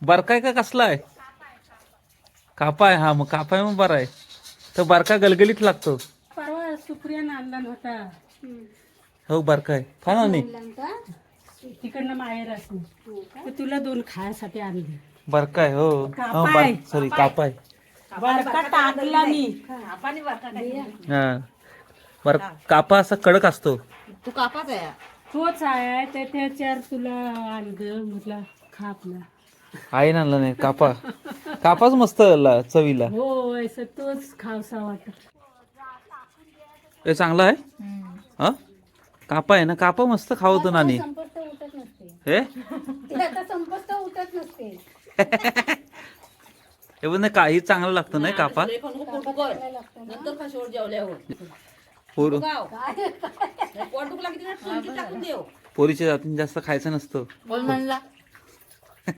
बारकाय का कसला आहे? कापा आहे. हा मग कापा आहे मग बरा आहे. तर बारका गलगलीत लागतो. परवा सुप्रियानं आणला नव्हता. हो बारका आहे. खा ना नी. तिकडनं माहेर असं तर तुला 2 खायसाठी आणले. बारका आहे. हो कापाय. सॉरी कापा आहे. बारका टाकला मी. हा बर कापा असा कडक असतो. तू कापाच आहे. तोच आहे तर त्याच्यावर तुला आणलं म्हटलं खा आपला. आहे ना आणलं नाही कापा. कापाच मस्त चवीला. हो असं तोच खावसा वाटत. हे चांगला आहे. हा कापा आहे ना. कापा मस्त खावतो नानी. संपत उठत नसते हे तिला आता संपत उठत नसते. हे पण नाही काही चांगलं लागतं नाही कापा. नंतर खा शेवट जेवल्यावर. पोर गाव पोट दुखला की तिला टाकून देऊ. पोरीच्या जातीने जास्त खायचं नसतं. कोण म्हणला?